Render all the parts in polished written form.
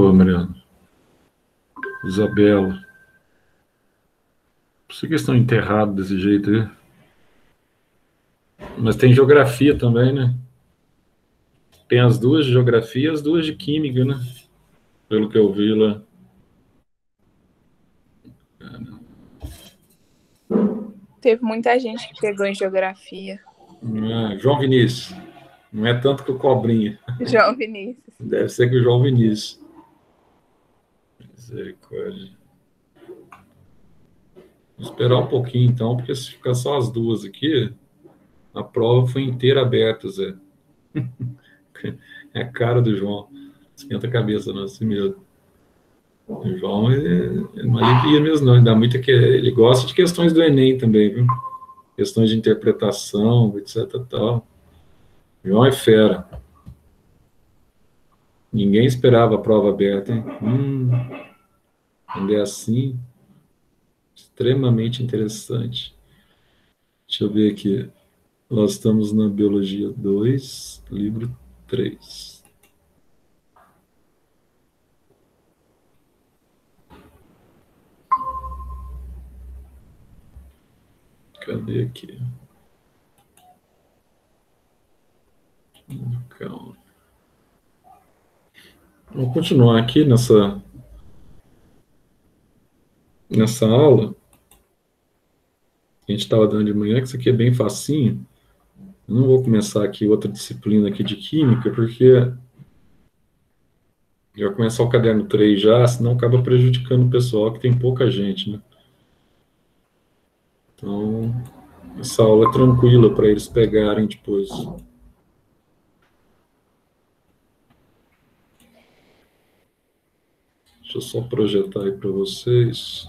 boa, Mariana. Isabela. Por isso que eles estão enterrados desse jeito aí. Mas tem geografia também, né? Tem as duas de geografia e as duas de química, né? Pelo que eu vi lá. Teve muita gente que pegou em geografia. João Vinícius. Não é tanto que o Cobrinha. João Vinícius. Deve ser que o João Vinícius. Misericórdia. Vou esperar um pouquinho, então, porque se ficar só as duas aqui, a prova foi inteira aberta, Zé. É a cara do João. Esquenta a cabeça, não, assim mesmo. O João, ele não alivia mesmo, não. Ele gosta de questões do Enem também, viu? Questões de interpretação, etc. Tal. O João é fera. Ninguém esperava a prova aberta, hein? Quando é assim, extremamente interessante. Deixa eu ver aqui. Nós estamos na Biologia 2, livro 3. Cadê aqui? Calma. Vamos continuar aqui nessa aula que a gente estava dando de manhã, que isso aqui é bem facinho. Eu não vou começar aqui outra disciplina aqui de Química, porque eu vou começar o caderno 3 já, senão acaba prejudicando o pessoal, que tem pouca gente, né? Então, essa aula é tranquila para eles pegarem depois. Deixa eu só projetar aí para vocês.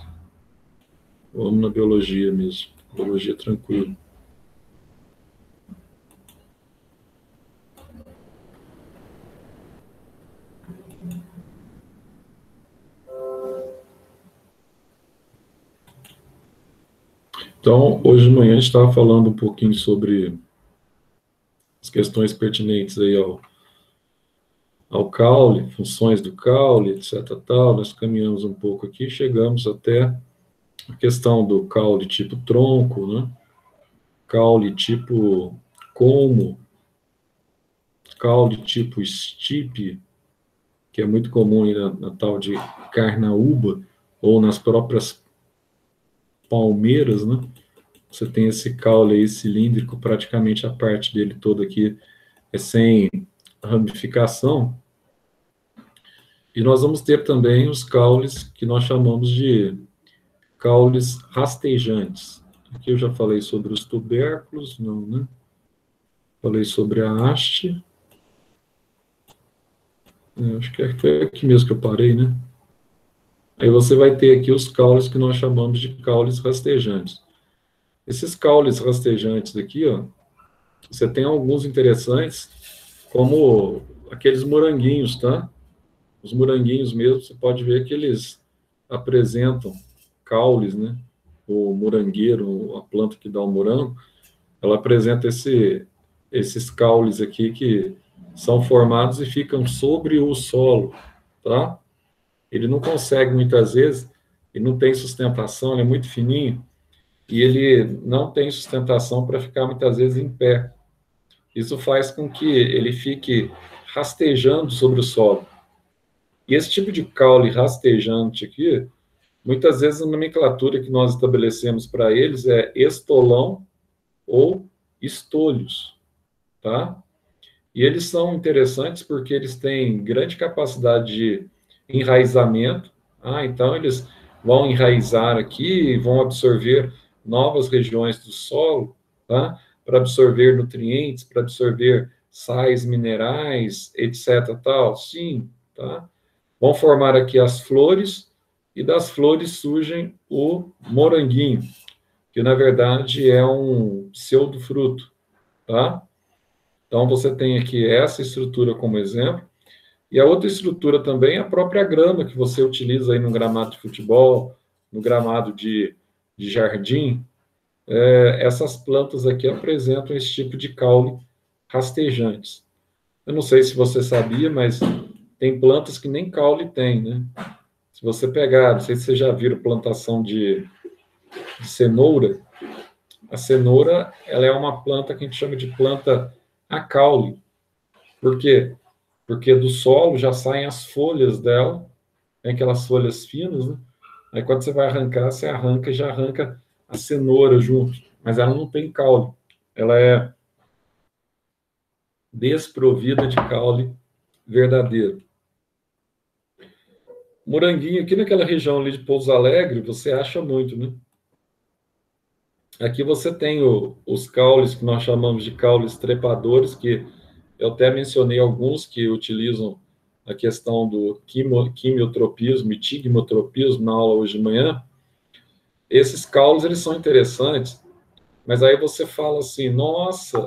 Vamos na biologia mesmo. Biologia tranquila. Então, hoje de manhã a gente estava falando um pouquinho sobre as questões pertinentes aí ao caule, funções do caule, etc. Tal. Nós caminhamos um pouco aqui, chegamos até a questão do caule tipo tronco, né? Caule tipo como, caule tipo stipe, que é muito comum aí na tal de carnaúba, ou nas próprias palmeiras, né? Você tem esse caule aí cilíndrico, praticamente a parte dele toda aqui é sem ramificação. E nós vamos ter também os caules que nós chamamos de caules rastejantes. Aqui eu já falei sobre os tubérculos, não, né? Falei sobre a haste. Acho que foi aqui mesmo que eu parei, né? Aí você vai ter aqui os caules que nós chamamos de caules rastejantes. Esses caules rastejantes aqui, ó, você tem alguns interessantes, como aqueles moranguinhos, tá? Os moranguinhos mesmo, você pode ver que eles apresentam caules, né? O morangueiro, a planta que dá o morango, ela apresenta esses caules aqui que são formados e ficam sobre o solo, tá? Ele não consegue, muitas vezes, ele não tem sustentação, ele é muito fininho, e ele não tem sustentação para ficar, muitas vezes, em pé. Isso faz com que ele fique rastejando sobre o solo. E esse tipo de caule rastejante aqui, muitas vezes a nomenclatura que nós estabelecemos para eles é estolão ou estolhos, tá? E eles são interessantes porque eles têm grande capacidade de enraizamento. Então eles vão enraizar aqui, vão absorver novas regiões do solo, tá? Para absorver nutrientes, para absorver sais minerais, etc. Tal, sim, tá? Vão formar aqui as flores e das flores surgem o moranguinho, que na verdade é um pseudofruto, tá? Então, você tem aqui essa estrutura como exemplo, e a outra estrutura também é a própria grama que você utiliza aí no gramado de futebol, no gramado de jardim. Essas plantas aqui apresentam esse tipo de caule rastejantes. Eu não sei se você sabia, mas tem plantas que nem caule tem, né? Se você pegar, não sei se vocês já viram plantação de cenoura, a cenoura, ela é uma planta que a gente chama de planta a caule. Por quê? Porque do solo já saem as folhas dela, tem aquelas folhas finas, né? Aí quando você vai arrancar, você arranca e já arranca a cenoura junto. Mas ela não tem caule. Ela é desprovida de caule verdadeiro. Moranguinho, aqui naquela região ali de Pouso Alegre, você acha muito, né? Aqui você tem os caules, que nós chamamos de caules trepadores, que eu até mencionei alguns que utilizam a questão do quimiotropismo e tigmotropismo na aula hoje de manhã. Esses caules, eles são interessantes, mas aí você fala assim, nossa,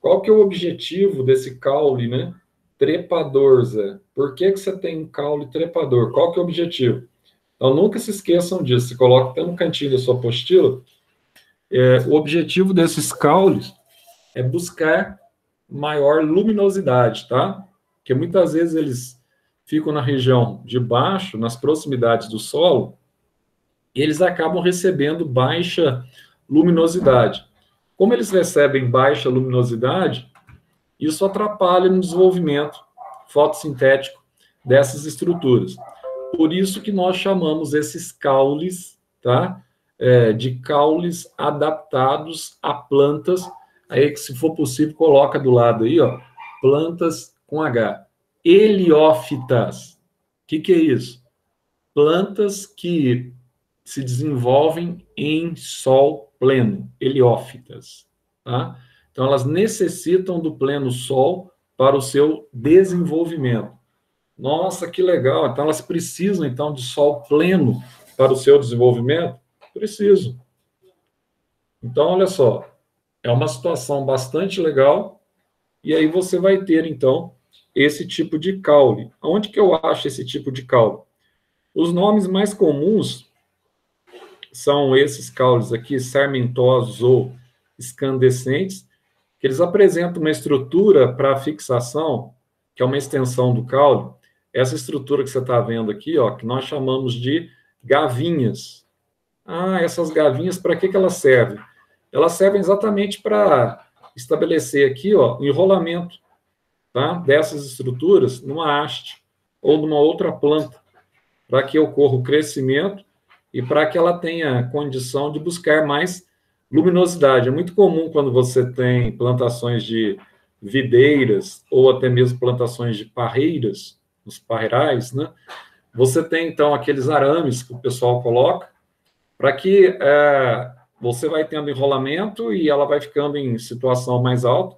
qual que é o objetivo desse caule, né? Trepador, Zé. Por que você tem um caule trepador? Qual que é o objetivo? Então, nunca se esqueçam disso. Você coloca até no cantinho da sua apostila. O objetivo desses caules é buscar maior luminosidade, tá? Porque muitas vezes eles ficam na região de baixo, nas proximidades do solo, e eles acabam recebendo baixa luminosidade. Como eles recebem baixa luminosidade, isso atrapalha no desenvolvimento fotossintético dessas estruturas. Por isso que nós chamamos esses caules, tá? De caules adaptados a plantas. Aí, que se for possível, coloca do lado aí, ó, plantas com H. Heliófitas. O que é isso? Plantas que se desenvolvem em sol pleno, heliófitas, tá? Então, elas necessitam do pleno sol para o seu desenvolvimento. Nossa, que legal! Então, elas precisam, então, de sol pleno para o seu desenvolvimento? Precisam. Então, olha só, é uma situação bastante legal, e aí você vai ter, então, esse tipo de caule. Onde que eu acho esse tipo de caule? Os nomes mais comuns são esses caules aqui, sarmentosos ou escandescentes, que eles apresentam uma estrutura para fixação, que é uma extensão do caule. Essa estrutura que você está vendo aqui, ó, que nós chamamos de gavinhas. Ah, essas gavinhas, para que elas servem? Elas servem exatamente para estabelecer aqui, ó, o enrolamento, tá, dessas estruturas numa haste ou numa outra planta, para que ocorra o crescimento e para que ela tenha condição de buscar mais luminosidade. É muito comum quando você tem plantações de videiras ou até mesmo plantações de parreiras, os parreirais, né? Você tem, então, aqueles arames que o pessoal coloca para que você vai tendo enrolamento e ela vai ficando em situação mais alta.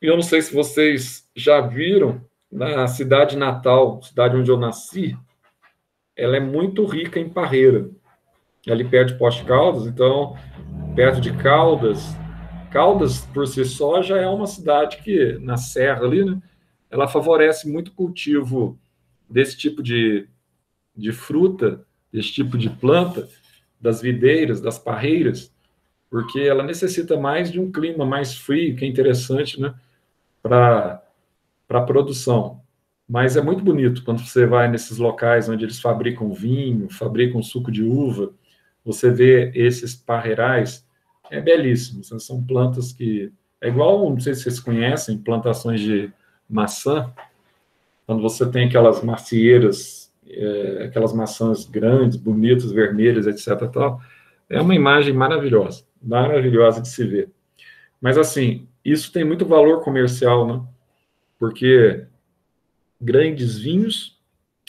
E eu não sei se vocês já viram, na cidade natal, cidade onde eu nasci, ela é muito rica em parreira. Ali perto de Poste Caldas, então, perto de Caldas. Caldas, por si só, já é uma cidade que, na serra ali, né, ela favorece muito o cultivo desse tipo de fruta, desse tipo de planta, das videiras, das parreiras, porque ela necessita mais de um clima mais frio, que é interessante, né, para a produção. Mas é muito bonito quando você vai nesses locais onde eles fabricam vinho, fabricam suco de uva, você vê esses parreirais, é belíssimo. São plantas que... É igual, não sei se vocês conhecem, plantações de maçã, quando você tem aquelas macieiras, aquelas maçãs grandes, bonitas, vermelhas, etc. Tal, é uma imagem maravilhosa, maravilhosa de se ver. Mas, assim, isso tem muito valor comercial, né? Porque grandes vinhos,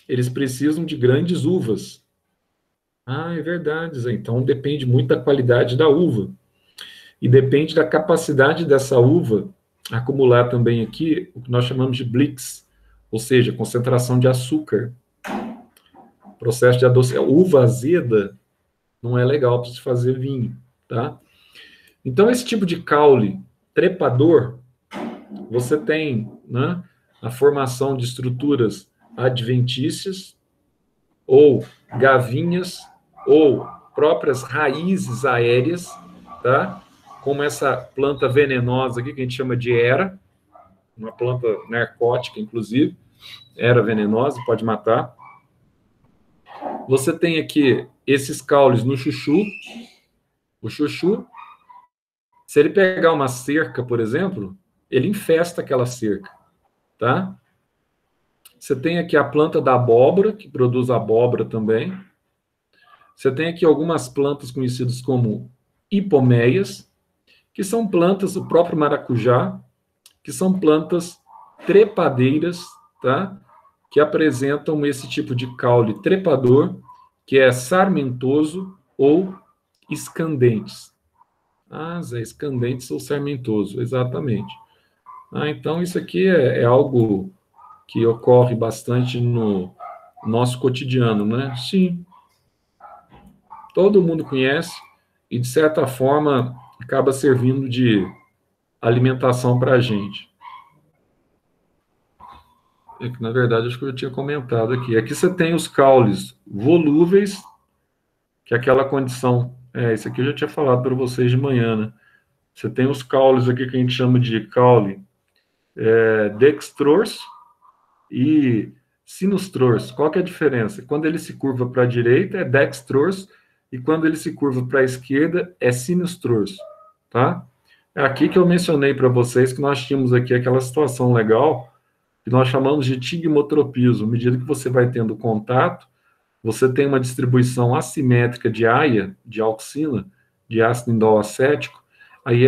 eles precisam de grandes uvas. Ah, é verdade, Zé. Então depende muito da qualidade da uva. E depende da capacidade dessa uva acumular também aqui o que nós chamamos de Blix, ou seja, concentração de açúcar. Processo de adoçamento. Uva azeda não é legal para se fazer vinho, tá? Então, esse tipo de caule trepador, você tem, né, a formação de estruturas adventícias, ou gavinhas, ou próprias raízes aéreas, tá? Como essa planta venenosa aqui, que a gente chama de era, uma planta narcótica, inclusive, era venenosa, pode matar. Você tem aqui esses caules no chuchu. O chuchu, se ele pegar uma cerca, por exemplo, ele infesta aquela cerca, tá? Você tem aqui a planta da abóbora, que produz abóbora também. Você tem aqui algumas plantas conhecidas como hipomeias, que são plantas do próprio maracujá, que são plantas trepadeiras, tá? Que apresentam esse tipo de caule trepador, que é sarmentoso ou escandentes. Ah, Zé, escandentes ou sarmentoso, exatamente. Ah, então isso aqui é algo que ocorre bastante no nosso cotidiano, né? Sim, todo mundo conhece e, de certa forma, acaba servindo de alimentação para a gente. É que, na verdade, acho que eu tinha comentado aqui. Aqui você tem os caules volúveis, que é aquela condição. Isso aqui eu já tinha falado para vocês de manhã, né? Você tem os caules aqui que a gente chama de caule dextrors e sinostrors. Qual que é a diferença? Quando ele se curva para a direita é dextrors e quando ele se curva para a esquerda é sinostrors, tá? É aqui que eu mencionei para vocês que nós tínhamos aqui aquela situação legal que nós chamamos de tigmotropismo. À medida que você vai tendo contato, você tem uma distribuição assimétrica de AIA, de auxina, de ácido indol acético, aí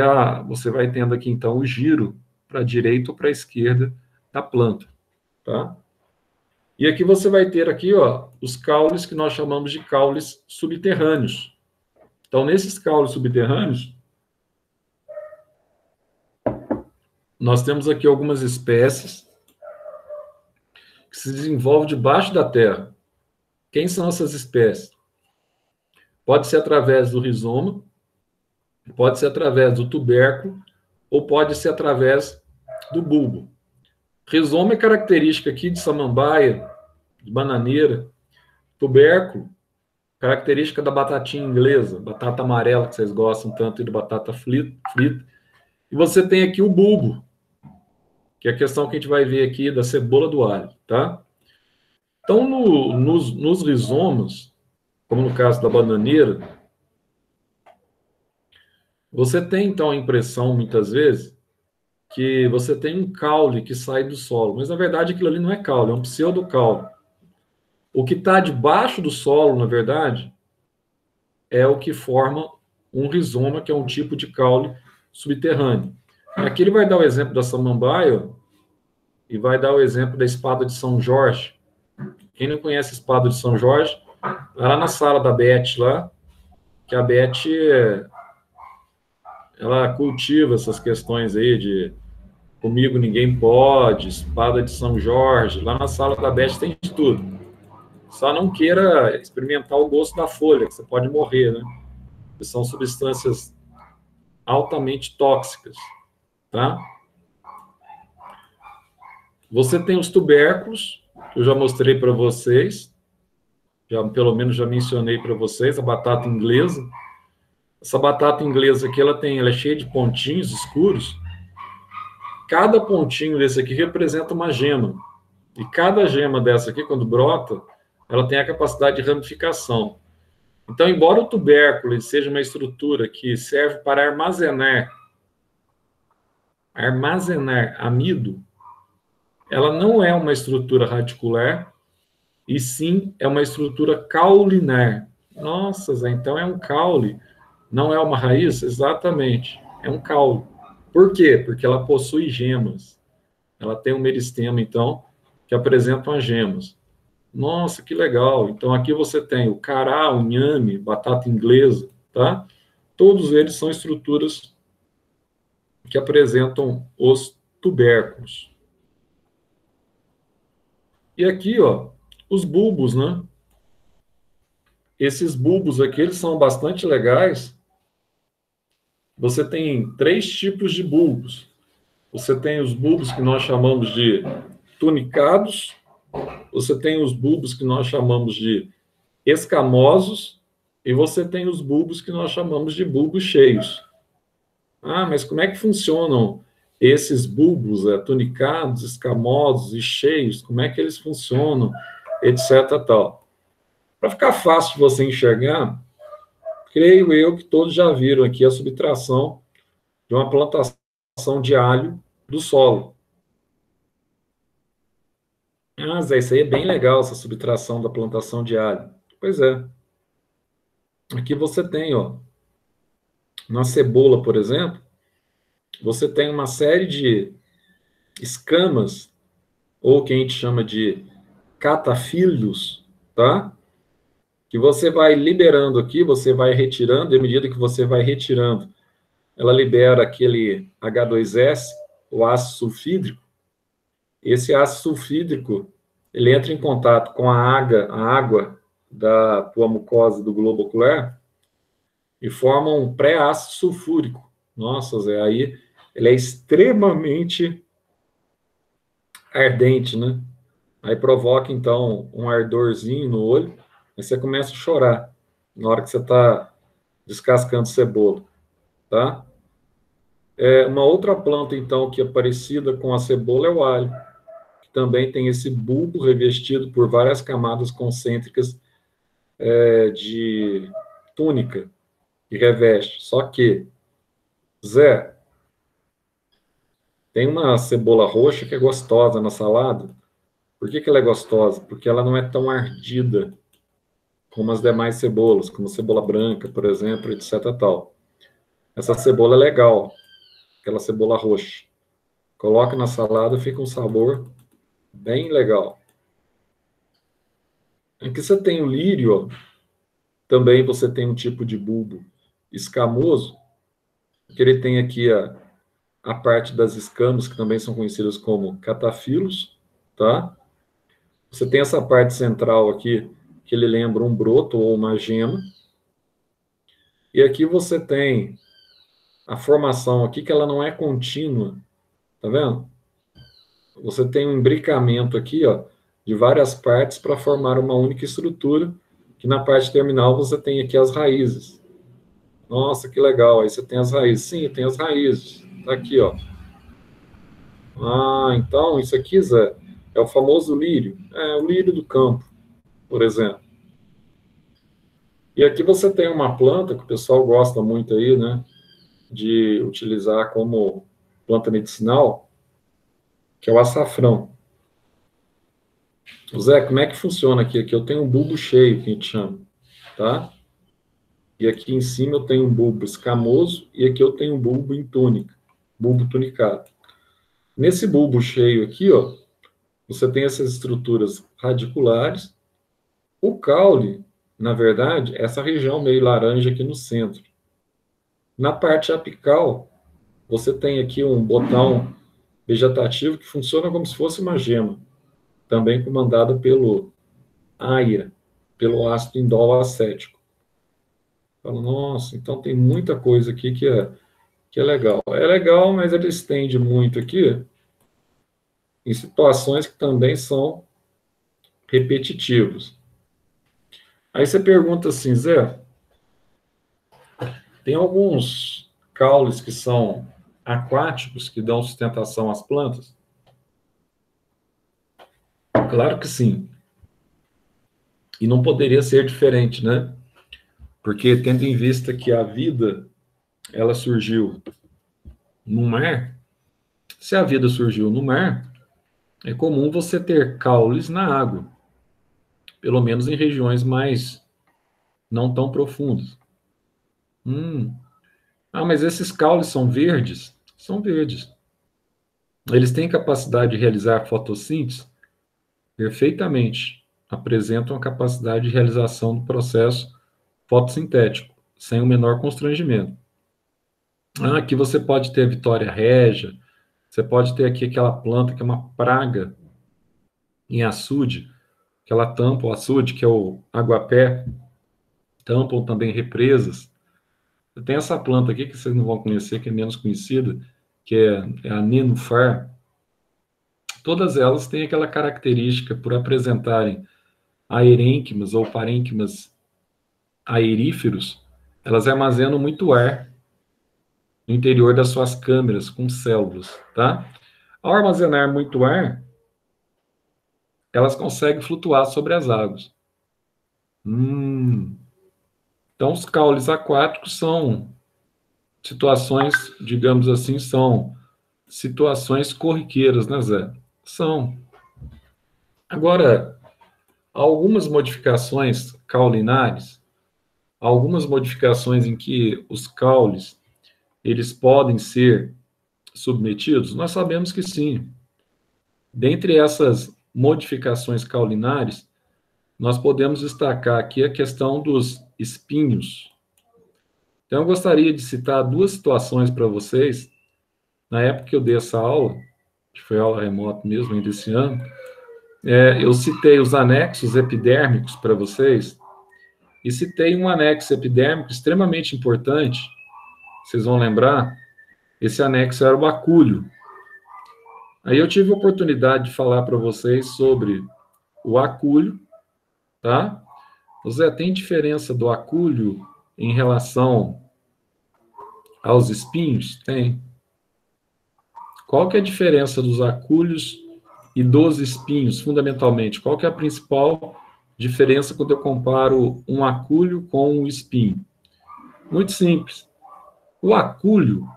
você vai tendo aqui, então, o giro para a direita ou para a esquerda da planta, tá? E aqui você vai ter aqui, ó, os caules que nós chamamos de caules subterrâneos. Então, nesses caules subterrâneos, nós temos aqui algumas espécies que se desenvolvem debaixo da terra. Quem são essas espécies? Pode ser através do rizoma, pode ser através do tubérculo, ou pode ser através do bulbo. Rizoma é característica aqui de samambaia, de bananeira. Tubérculo, característica da batatinha inglesa, batata amarela, que vocês gostam tanto, e de batata frita. E você tem aqui o bulbo, que é a questão que a gente vai ver aqui da cebola do alho, tá? Então, nos rizomas, como no caso da bananeira, você tem, então, a impressão, muitas vezes, que você tem um caule que sai do solo, mas, na verdade, aquilo ali não é caule, é um pseudocaule. O que está debaixo do solo, na verdade, é o que forma um rizoma, que é um tipo de caule subterrâneo. Aqui ele vai dar o exemplo da samambaia e vai dar o exemplo da espada de São Jorge. Quem não conhece a espada de São Jorge, vai lá na sala da Beth, lá, que a Beth ela cultiva essas questões aí de comigo ninguém pode, espada de São Jorge. Lá na sala da Beth tem de tudo. Só não queira experimentar o gosto da folha, que você pode morrer, né? Que são substâncias altamente tóxicas, tá? Você tem os tubérculos, que eu já mostrei para vocês, pelo menos já mencionei para vocês, a batata inglesa. Essa batata inglesa aqui, ela é cheia de pontinhos escuros. Cada pontinho desse aqui representa uma gema. E cada gema dessa aqui, quando brota, ela tem a capacidade de ramificação. Então, embora o tubérculo seja uma estrutura que serve para armazenar amido, ela não é uma estrutura radicular, e sim é uma estrutura caulinar. Nossa, Zé, então é um caule, não é uma raiz? Exatamente, é um caule. Por quê? Porque ela possui gemas. Ela tem um meristema, então, que apresentam as gemas. Nossa, que legal. Então, aqui você tem o cará, o inhame, batata inglesa, tá? Todos eles são estruturas que apresentam os tubérculos. E aqui, ó, os bulbos, né? Esses bulbos aqui, eles são bastante legais. Você tem 3 tipos de bulbos. Você tem os bulbos que nós chamamos de tunicados, você tem os bulbos que nós chamamos de escamosos, e você tem os bulbos que nós chamamos de bulbos cheios. Ah, mas como é que funcionam esses bulbos tunicados, escamosos e cheios, como é que eles funcionam, etc. tal. Para ficar fácil de você enxergar, creio eu que todos já viram aqui a subtração de uma plantação de alho do solo. Ah, Zé, isso aí é bem legal, essa subtração da plantação de alho. Pois é. Aqui você tem, ó, na cebola, por exemplo, você tem uma série de escamas, ou que a gente chama de catafilhos, tá? Que você vai liberando aqui, você vai retirando, e à medida que você vai retirando, ela libera aquele H2S, o ácido sulfídrico. Esse ácido sulfídrico, ele entra em contato com a água da tua mucosa do globo ocular e forma um pré-ácido sulfúrico. Nossa, Zé, aí ele é extremamente ardente, né? Aí provoca, então, um ardorzinho no olho, aí você começa a chorar na hora que você está descascando cebola, tá? Uma outra planta, então, que é parecida com a cebola é o alho, que também tem esse bulbo revestido por várias camadas concêntricas de túnica que reveste. Só que, Zé, tem uma cebola roxa que é gostosa na salada. Por que que ela é gostosa? Porque ela não é tão ardida como as demais cebolas, como cebola branca, por exemplo, etc. tal. Essa cebola é legal, aquela cebola roxa. Coloca na salada, fica um sabor bem legal. Aqui você tem o lírio, ó. Também você tem um tipo de bulbo escamoso, que ele tem aqui a parte das escamas, que também são conhecidas como catafilos, tá? Você tem essa parte central aqui, que ele lembra um broto ou uma gema. E aqui você tem a formação aqui, que ela não é contínua, tá vendo? Você tem um imbricamento aqui, ó, de várias partes para formar uma única estrutura, que na parte terminal você tem aqui as raízes. Nossa, que legal, aí você tem as raízes. Sim, tem as raízes. Tá aqui, ó. Ah, então isso aqui, Zé, é o famoso lírio. É, o lírio do campo, por exemplo. E aqui você tem uma planta que o pessoal gosta muito aí, né, de utilizar como planta medicinal, que é o açafrão. Zé, como é que funciona aqui? Aqui eu tenho um bulbo cheio, que a gente chama, tá? E aqui em cima eu tenho um bulbo escamoso e aqui eu tenho um bulbo em túnica, bulbo tunicado. Nesse bulbo cheio aqui, ó, você tem essas estruturas radiculares. O caule, na verdade, é essa região meio laranja aqui no centro. Na parte apical, você tem aqui um botão vegetativo que funciona como se fosse uma gema, também comandada pelo AIA, pelo ácido indol acético. Fala, nossa, então tem muita coisa aqui que é legal. É legal, mas ele estende muito aqui em situações que também são repetitivas. Aí você pergunta assim, Zé, tem alguns caules que são aquáticos que dão sustentação às plantas? Claro que sim. E não poderia ser diferente, né? Porque tendo em vista que a vida ela surgiu no mar, se a vida surgiu no mar, é comum você ter caules na água, pelo menos em regiões mais não tão profundas. Hum. Ah, mas esses caules são verdes? São verdes. Eles têm capacidade de realizar fotossíntese? Perfeitamente. Apresentam a capacidade de realização do processo fotossintético, sem o menor constrangimento. Ah, aqui você pode ter a Vitória régia, você pode ter aqui aquela planta que é uma praga em açude, que ela tampa o açude, que é o aguapé, tampam também represas. Tem essa planta aqui que vocês não vão conhecer, que é menos conhecida, que é a nenufar. Todas elas têm aquela característica por apresentarem aerênquimas ou parênquimas aeríferos, elas armazenam muito ar. no interior das suas câmeras com células, tá? Ao armazenar muito ar, elas conseguem flutuar sobre as águas. Então, os caules aquáticos são situações, digamos assim, são situações corriqueiras, né, Zé? São. Agora, algumas modificações caulinares, algumas modificações em que os caules, eles podem ser submetidos, nós sabemos que sim. Dentre essas modificações caulinares, nós podemos destacar aqui a questão dos espinhos. Então, eu gostaria de citar duas situações para vocês. Na época que eu dei essa aula, que foi aula remota mesmo, ainda esse ano, eu citei os anexos epidérmicos para vocês, e citei um anexo epidérmico extremamente importante, vocês vão lembrar, esse anexo era o acúlio. Aí eu tive a oportunidade de falar para vocês sobre o acúlio, tá? Zé, tem diferença do acúlio em relação aos espinhos? Tem. Qual que é a diferença dos acúlios e dos espinhos, fundamentalmente? Qual que é a principal diferença quando eu comparo um acúlio com um espinho? Muito simples. O acúlio,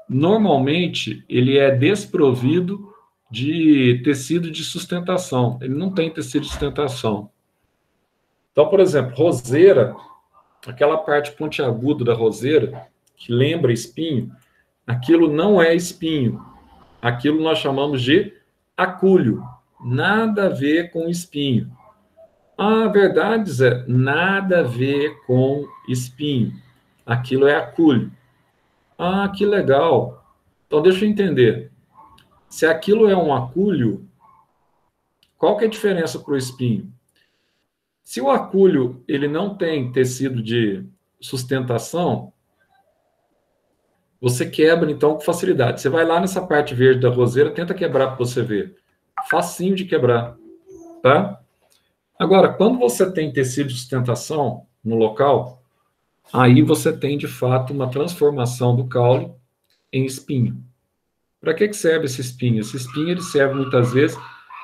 normalmente, ele é desprovido de tecido de sustentação. Ele não tem tecido de sustentação. Então, por exemplo, roseira, aquela parte pontiaguda da roseira, que lembra espinho, aquilo não é espinho. Aquilo nós chamamos de acúlio. Nada a ver com espinho. Ah, verdade, Zé, nada a ver com espinho. Aquilo é acúlio. Ah, que legal. Então, deixa eu entender. Se aquilo é um acúlio, qual que é a diferença para o espinho? Se o acúlio ele não tem tecido de sustentação, você quebra, então, com facilidade. Você vai lá nessa parte verde da roseira, tenta quebrar para você ver. Facinho de quebrar, tá? Agora, quando você tem tecido de sustentação no local, aí você tem, de fato, uma transformação do caule em espinho. Para que serve esse espinho? Esse espinho ele serve, muitas vezes,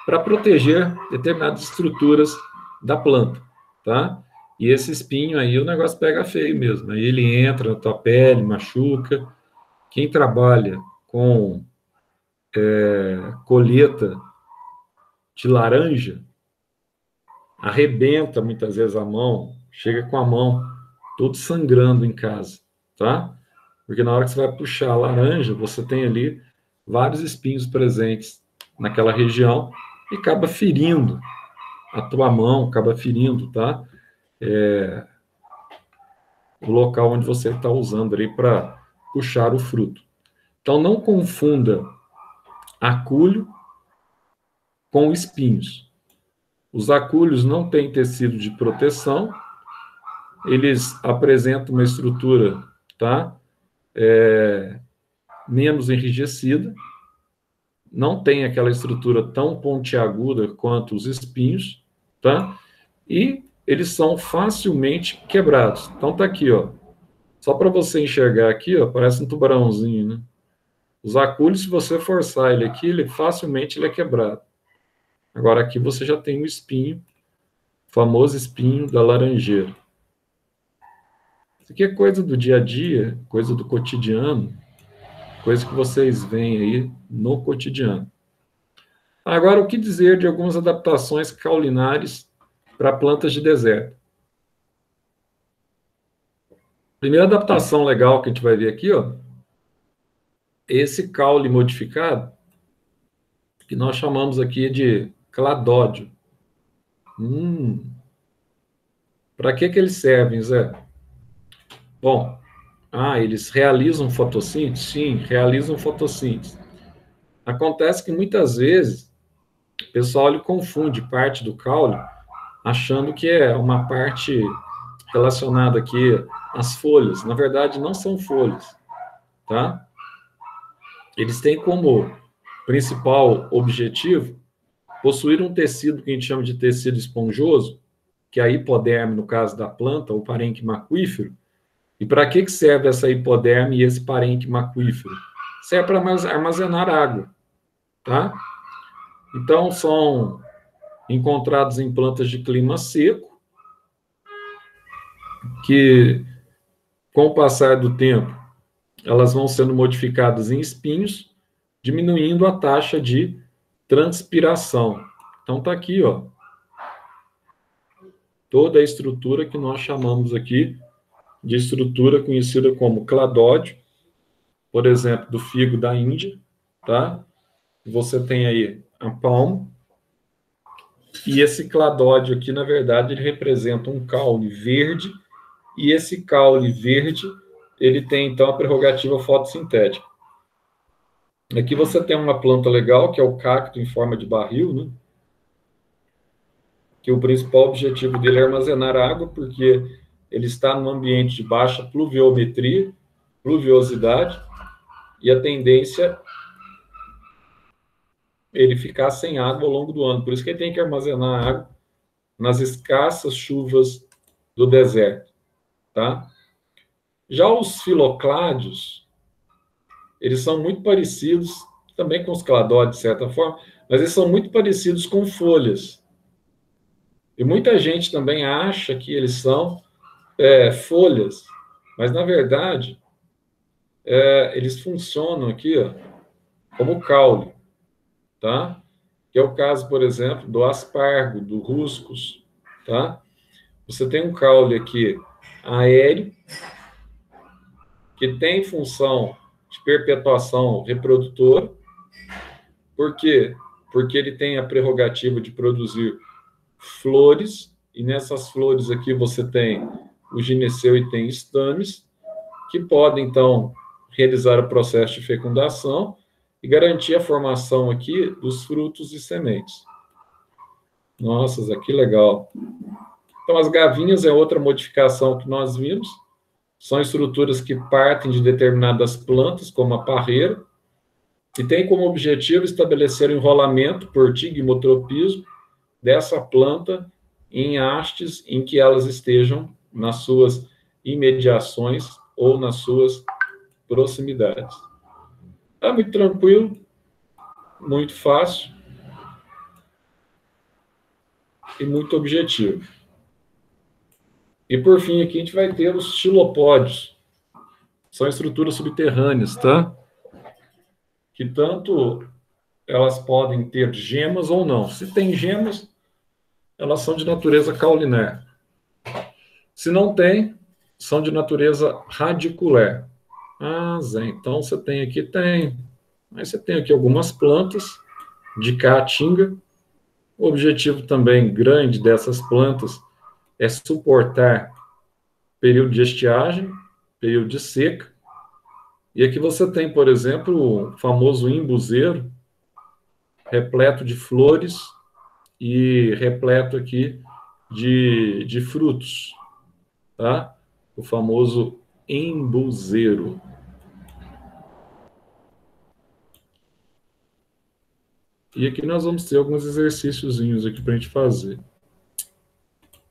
para proteger determinadas estruturas da planta, tá? E esse espinho aí, o negócio pega feio mesmo. Aí ele entra na tua pele, machuca. Quem trabalha com colheita de laranja, arrebenta muitas vezes a mão, chega com a mão todo sangrando em casa, tá? Porque na hora que você vai puxar a laranja, você tem ali vários espinhos presentes naquela região e acaba ferindo a tua mão, acaba ferindo, tá? O local onde você está usando ali para puxar o fruto. Então, não confunda acúlio com espinhos. Os acúlios não têm tecido de proteção, eles apresentam uma estrutura, tá? Menos enrijecida, não tem aquela estrutura tão pontiaguda quanto os espinhos, tá? E eles são facilmente quebrados. Então tá aqui, ó. Só para você enxergar aqui, ó, parece um tubarãozinho, né? Os acúlios, se você forçar ele aqui, facilmente ele é quebrado. Agora aqui você já tem o espinho, o famoso espinho da laranjeira. Isso aqui é coisa do dia a dia, coisa do cotidiano, coisa que vocês veem aí no cotidiano. Agora, o que dizer de algumas adaptações caulinares para plantas de deserto? Primeira adaptação legal que a gente vai ver aqui, ó, esse caule modificado, que nós chamamos aqui de cladódio. Para que eles servem, Zé? Bom, eles realizam fotossíntese? Sim, realizam fotossíntese. Acontece que muitas vezes o pessoal ele confunde parte do caule achando que é uma parte relacionada aqui às folhas. Na verdade, não são folhas, tá? Eles têm como principal objetivo possuir um tecido que a gente chama de tecido esponjoso, que é a hipoderme, no caso da planta, o parênquima aquífero, E para que serve essa hipoderme e esse parênquima aquífero? Serve para armazenar água, tá? Então, são encontrados em plantas de clima seco, que, com o passar do tempo, elas vão sendo modificadas em espinhos, diminuindo a taxa de transpiração. Então, está aqui, ó, toda a estrutura que nós chamamos aqui de estrutura conhecida como cladódio, por exemplo, do figo da Índia, tá? Você tem aí a palma, e esse cladódio aqui, na verdade, ele representa um caule verde, e esse caule verde, ele tem, então, a prerrogativa fotossintética. Aqui você tem uma planta legal, que é o cacto em forma de barril, né? Que o principal objetivo dele é armazenar água, porque ele está num ambiente de baixa pluviometria, pluviosidade, e a tendência é ele ficar sem água ao longo do ano. Por isso que ele tem que armazenar água nas escassas chuvas do deserto, tá? Já os filocládios, eles são muito parecidos, também com os cladódios, de certa forma, mas eles são muito parecidos com folhas. E muita gente também acha que eles são folhas, mas, na verdade, eles funcionam aqui, ó, como caule, tá? Que é o caso, por exemplo, do aspargo, do ruscus, tá? Você tem um caule aqui aéreo, que tem função de perpetuação reprodutora. Por quê? Porque ele tem a prerrogativa de produzir flores, e nessas flores aqui você tem o gineceu e tem estames, que podem, então, realizar o processo de fecundação e garantir a formação aqui dos frutos e sementes. Nossa, que legal. Então, as gavinhas é outra modificação que nós vimos. São estruturas que partem de determinadas plantas, como a parreira, e tem como objetivo estabelecer o enrolamento por tigmotropismo dessa planta em hastes em que elas estejam nas suas imediações ou nas suas proximidades. É muito tranquilo, muito fácil e muito objetivo. E, por fim, aqui a gente vai ter os xilopódios. São estruturas subterrâneas, tá? Que tanto elas podem ter gemas ou não. Se tem gemas, elas são de natureza caulinar. Se não tem, são de natureza radicular. Ah, Zé, então você tem aqui, tem. Aí você tem aqui algumas plantas de caatinga. O objetivo também grande dessas plantas é suportar período de estiagem, período de seca. E aqui você tem, por exemplo, o famoso imbuzeiro, repleto de flores e repleto aqui de frutos, tá? O famoso embuzeiro. E aqui nós vamos ter alguns exercíciozinhos aqui para a gente fazer.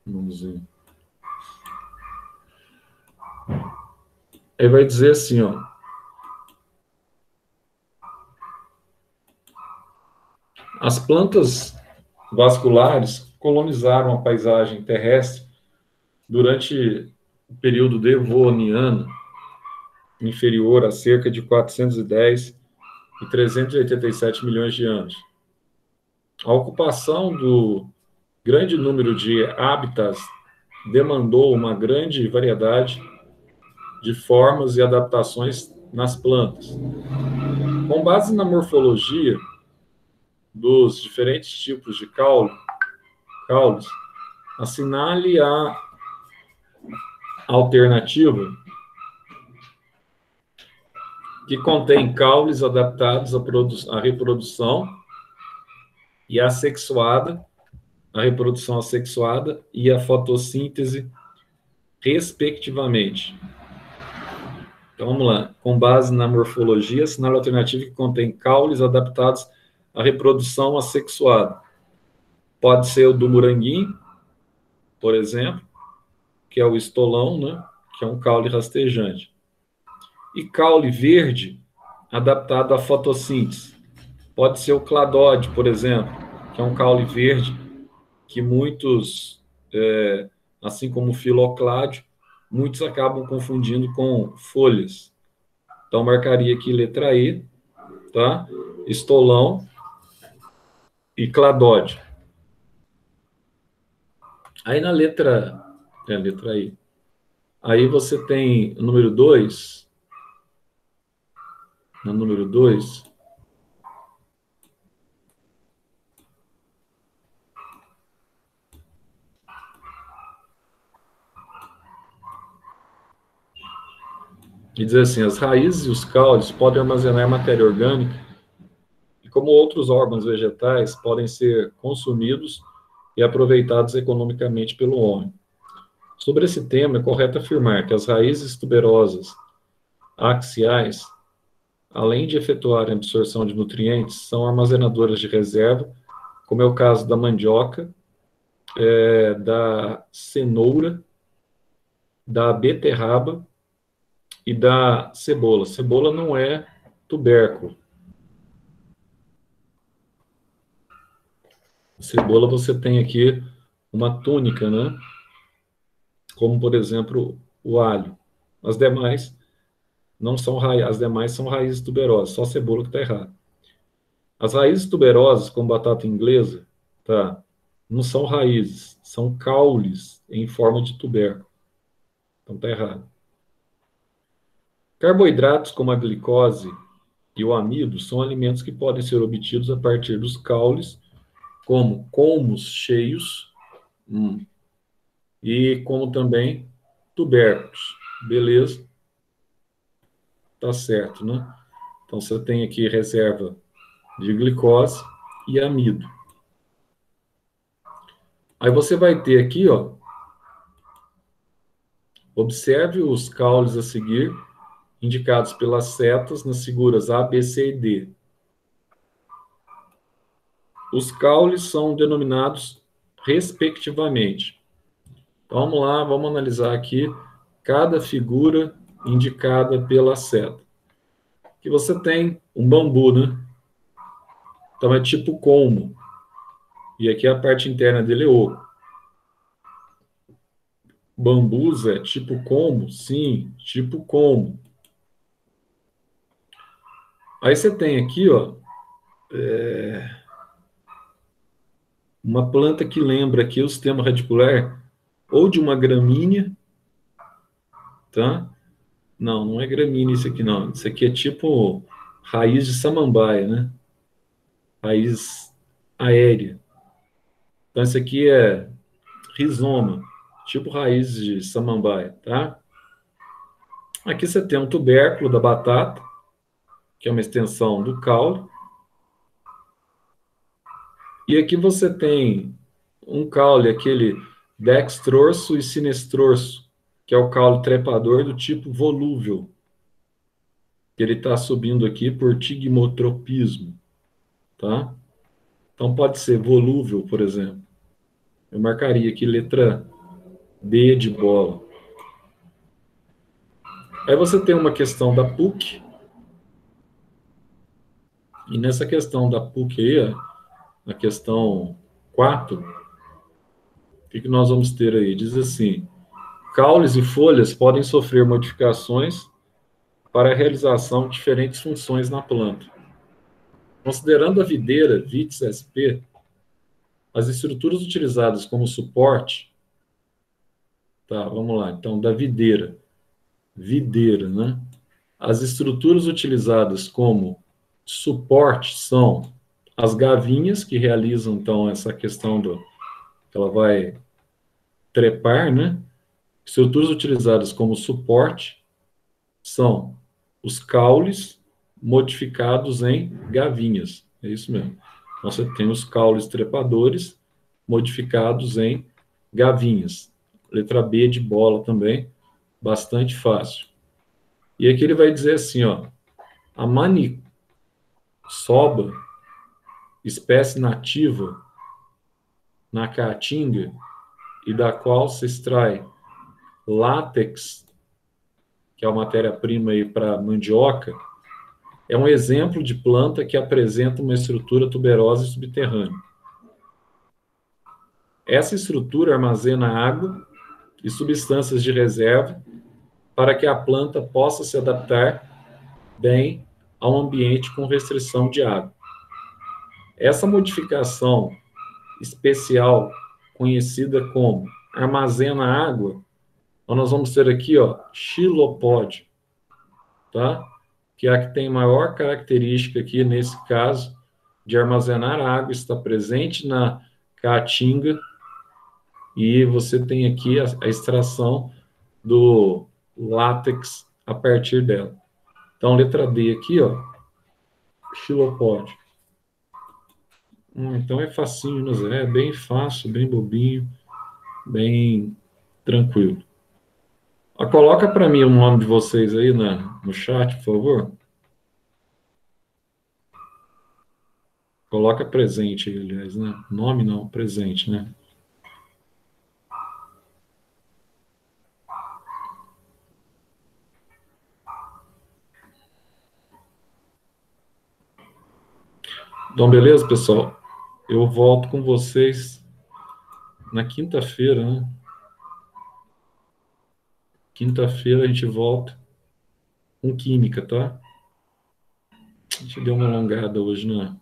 Vamos ver. Aí vai dizer assim, ó. As plantas vasculares colonizaram a paisagem terrestre durante o período devoniano inferior a cerca de 410 e 387 milhões de anos. A ocupação do grande número de hábitats demandou uma grande variedade de formas e adaptações nas plantas. Com base na morfologia dos diferentes tipos de caules, assinale a alternativa que contém caules adaptados à reprodução e assexuada, a reprodução assexuada e a fotossíntese, respectivamente. Então, vamos lá. Com base na morfologia, assinale a alternativa que contém caules adaptados à reprodução assexuada. Pode ser o do moranguinho, por exemplo, que é o estolão, né? que é um caule rastejante. E caule verde, adaptado à fotossíntese. Pode ser o cladode, por exemplo, que é um caule verde que muitos, assim como o filocládio, muitos acabam confundindo com folhas. Então, marcaria aqui letra E, tá? Estolão e cladode. Aí na letra I. Aí você tem o número 2. No número 2, e diz assim: as raízes e os caules podem armazenar matéria orgânica e, como outros órgãos vegetais, podem ser consumidos e aproveitados economicamente pelo homem. Sobre esse tema, é correto afirmar que as raízes tuberosas axiais, além de efetuarem a absorção de nutrientes, são armazenadoras de reserva, como é o caso da mandioca, da cenoura, da beterraba e da cebola. Cebola não é tubérculo. Cebola você tem aqui uma túnica, né? Como, por exemplo, o alho. As demais não são raízes, as demais são raízes tuberosas, só cebola que está errado. As raízes tuberosas, como batata inglesa, tá? Não são raízes, são caules em forma de tubérculo. Então tá errado. Carboidratos como a glicose e o amido são alimentos que podem ser obtidos a partir dos caules, como colmos cheios, e como também tubérculos. Beleza? Tá certo, né? Então você tem aqui reserva de glicose e amido. Aí você vai ter aqui, ó, observe os caules a seguir, indicados pelas setas nas figuras A, B, C e D. Os caules são denominados respectivamente. Então, vamos lá, vamos analisar aqui cada figura indicada pela seta. Aqui você tem um bambu, né? Então é tipo colmo. E aqui a parte interna dele é oco. Bambus é tipo colmo? Sim, tipo colmo. Aí você tem aqui, ó, uma planta que lembra aqui o sistema radicular ou de uma gramínea, tá? Não, não é gramínea isso aqui, não. Isso aqui é tipo raiz de samambaia, né? Raiz aérea. Então, isso aqui é rizoma, tipo raiz de samambaia, tá? Aqui você tem um tubérculo da batata, que é uma extensão do caule. E aqui você tem um caule, aquele dextrorso e sinestrorso, que é o caule trepador do tipo volúvel. Ele está subindo aqui por tigmotropismo, tá? Então pode ser volúvel, por exemplo. Eu marcaria aqui letra B de bola. Aí você tem uma questão da PUC, e nessa questão da PUC aí, a questão 4, o que nós vamos ter aí? Diz assim: caules e folhas podem sofrer modificações para a realização de diferentes funções na planta. Considerando a videira Vitis sp, as estruturas utilizadas como suporte, tá, vamos lá, então, da videira, né? As estruturas utilizadas como suporte são as gavinhas, que realizam, então, essa questão que ela vai trepar, né? Estruturas utilizadas como suporte são os caules modificados em gavinhas. É isso mesmo. Então, você tem os caules trepadores modificados em gavinhas. Letra B de bola também, bastante fácil. E aqui ele vai dizer assim, ó, a maniçoba, espécie nativa na caatinga e da qual se extrai látex que é a matéria-prima aí para mandioca, é um exemplo de planta que apresenta uma estrutura tuberosa e subterrânea. Essa estrutura armazena água e substâncias de reserva para que a planta possa se adaptar bem a um ambiente com restrição de água. Essa modificação especial, conhecida como armazena água, então nós vamos ter aqui, ó, xilopode, tá? Que é a que tem maior característica aqui, nesse caso, de armazenar água, está presente na caatinga, e você tem aqui a extração do látex a partir dela. Então, letra D aqui, ó, xilopode. Então é facinho, né, Zé? É bem fácil, bem bobinho, bem tranquilo. Coloca para mim o nome de vocês aí no chat, por favor. Coloca presente aí, aliás, né? Nome não, presente, né? Então, beleza, pessoal? Eu volto com vocês na quinta-feira, né? Quinta-feira a gente volta com química, tá? A gente deu uma alongada hoje, né?